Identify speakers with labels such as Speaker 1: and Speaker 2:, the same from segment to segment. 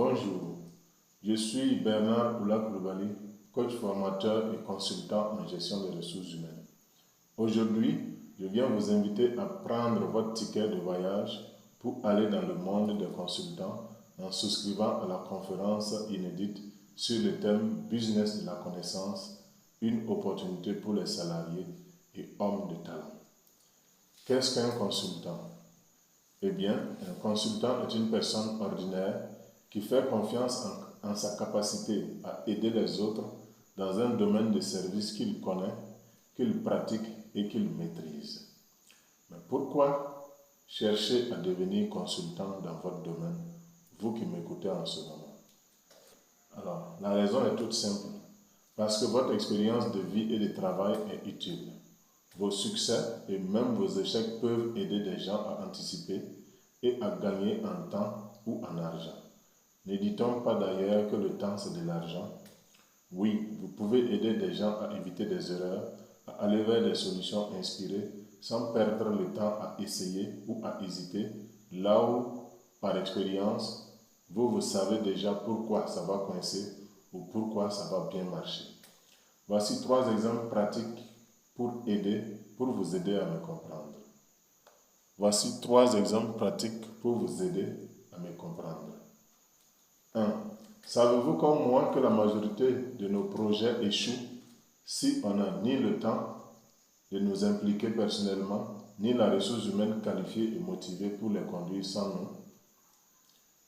Speaker 1: Bonjour, je suis Bernard Oula-Koulibaly, coach formateur et consultant en gestion des ressources humaines. Aujourd'hui, je viens vous inviter à prendre votre ticket de voyage pour aller dans le monde des consultants en souscrivant à la conférence inédite sur le thème Business de la connaissance, une opportunité pour les salariés et hommes de talent. Qu'est-ce qu'un consultant? Eh bien, un consultant est une personne ordinaire qui fait confiance en sa capacité à aider les autres dans un domaine de service qu'il connaît, qu'il pratique et qu'il maîtrise. Mais pourquoi chercher à devenir consultant dans votre domaine, vous qui m'écoutez en ce moment? Alors, la raison est toute simple. Parce que votre expérience de vie et de travail est utile. Vos succès et même vos échecs peuvent aider des gens à anticiper et à gagner en temps ou en argent. Ne dit-on pas d'ailleurs que le temps c'est de l'argent? Oui, vous pouvez aider des gens à éviter des erreurs, à aller vers des solutions inspirées sans perdre le temps à essayer ou à hésiter, là où, par expérience, vous savez déjà pourquoi ça va coincer ou pourquoi ça va bien marcher. Voici 3 exemples pratiques pour vous aider à me comprendre. Voici 3 exemples pratiques pour vous aider à me comprendre. 1. Savez-vous comme moi que la majorité de nos projets échouent si on n'a ni le temps de nous impliquer personnellement, ni la ressource humaine qualifiée et motivée pour les conduire sans nous?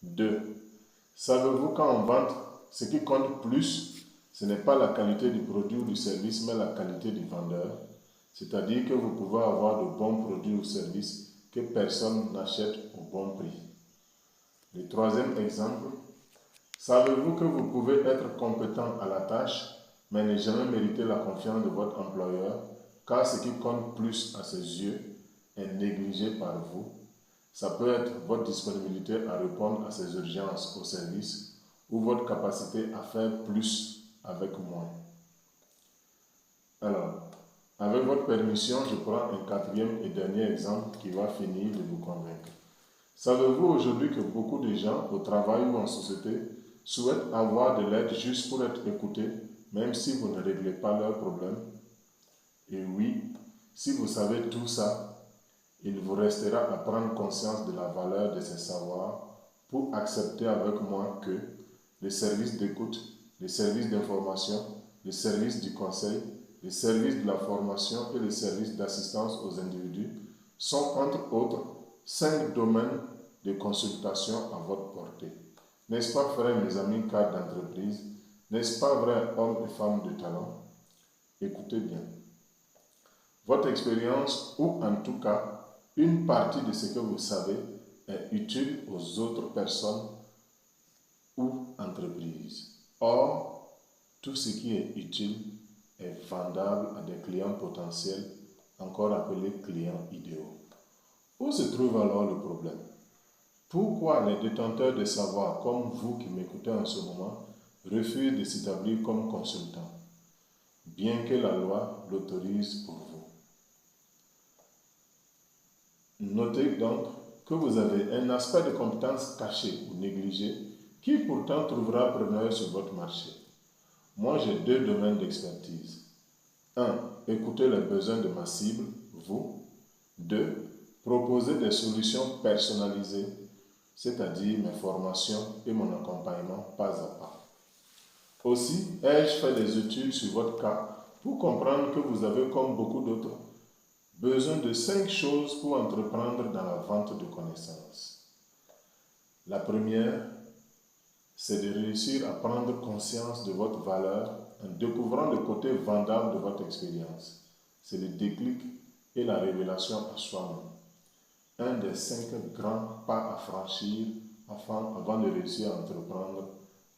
Speaker 1: 2. Savez-vous qu'en vente, ce qui compte plus, ce n'est pas la qualité du produit ou du service, mais la qualité du vendeur? C'est-à-dire que vous pouvez avoir de bons produits ou services que personne n'achète au bon prix. Le 3e exemple, savez-vous que vous pouvez être compétent à la tâche, mais ne jamais mériter la confiance de votre employeur, car ce qui compte plus à ses yeux est négligé par vous? Ça peut être votre disponibilité à répondre à ses urgences au service ou votre capacité à faire plus avec moins. Alors, avec votre permission, je prends un 4e et dernier exemple qui va finir de vous convaincre. Savez-vous aujourd'hui que beaucoup de gens, au travail ou en société, souhaitent avoir de l'aide juste pour être écoutés, même si vous ne réglez pas leurs problèmes? Et oui, si vous savez tout ça, il vous restera à prendre conscience de la valeur de ces savoirs pour accepter avec moi que les services d'écoute, les services d'information, les services du conseil, les services de la formation et les services d'assistance aux individus sont entre autres 5 domaines de consultation à votre portée. N'est-ce pas vrai, mes amis cadres d'entreprise? N'est-ce pas vrai, hommes et femmes de talent? Écoutez bien. Votre expérience, ou en tout cas, une partie de ce que vous savez, est utile aux autres personnes ou entreprises. Or, tout ce qui est utile est vendable à des clients potentiels, encore appelés clients idéaux. Où se trouve alors le problème? Pourquoi les détenteurs de savoir, comme vous qui m'écoutez en ce moment, refusent de s'établir comme consultants, bien que la loi l'autorise pour vous? Notez donc que vous avez un aspect de compétence caché ou négligé qui pourtant trouvera preneur sur votre marché. Moi, j'ai 2 domaines d'expertise. 1. Écouter les besoins de ma cible, vous. 2. Proposer des solutions personnalisées, c'est-à-dire mes formations et mon accompagnement pas à pas. Aussi, ai-je fait des études sur votre cas pour comprendre que vous avez, comme beaucoup d'autres, besoin de 5 choses pour entreprendre dans la vente de connaissances. La première, c'est de réussir à prendre conscience de votre valeur en découvrant le côté vendable de votre expérience. C'est le déclic et la révélation à soi-même. Un des 5 grands pas à franchir avant de réussir à entreprendre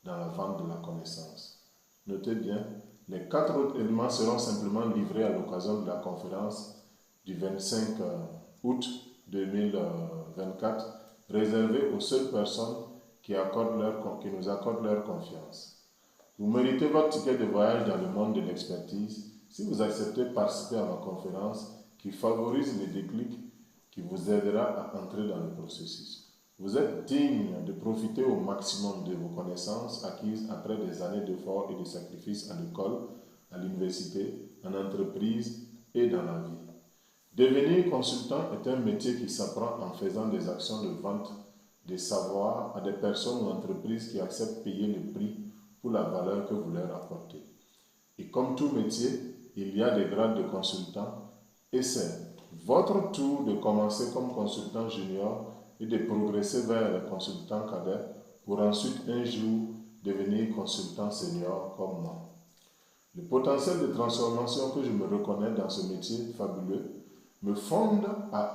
Speaker 1: dans la vente de la connaissance. Notez bien, les 4 autres éléments seront simplement livrés à l'occasion de la conférence du 25 août 2024, réservée aux seules personnes qui nous accordent leur confiance. Vous méritez votre ticket de voyage dans le monde de l'expertise si vous acceptez de participer à ma conférence qui favorise le déclic qui vous aidera à entrer dans le processus. Vous êtes digne de profiter au maximum de vos connaissances acquises après des années d'efforts et de sacrifices à l'école, à l'université, en entreprise et dans la vie. Devenir consultant est un métier qui s'apprend en faisant des actions de vente des savoirs à des personnes ou entreprises qui acceptent de payer le prix pour la valeur que vous leur apportez. Et comme tout métier, il y a des grades de consultant et c'est votre tour de commencer comme consultant junior et de progresser vers le consultant cadet pour ensuite un jour devenir consultant senior comme moi. Le potentiel de transformation que je me reconnais dans ce métier fabuleux me fonde à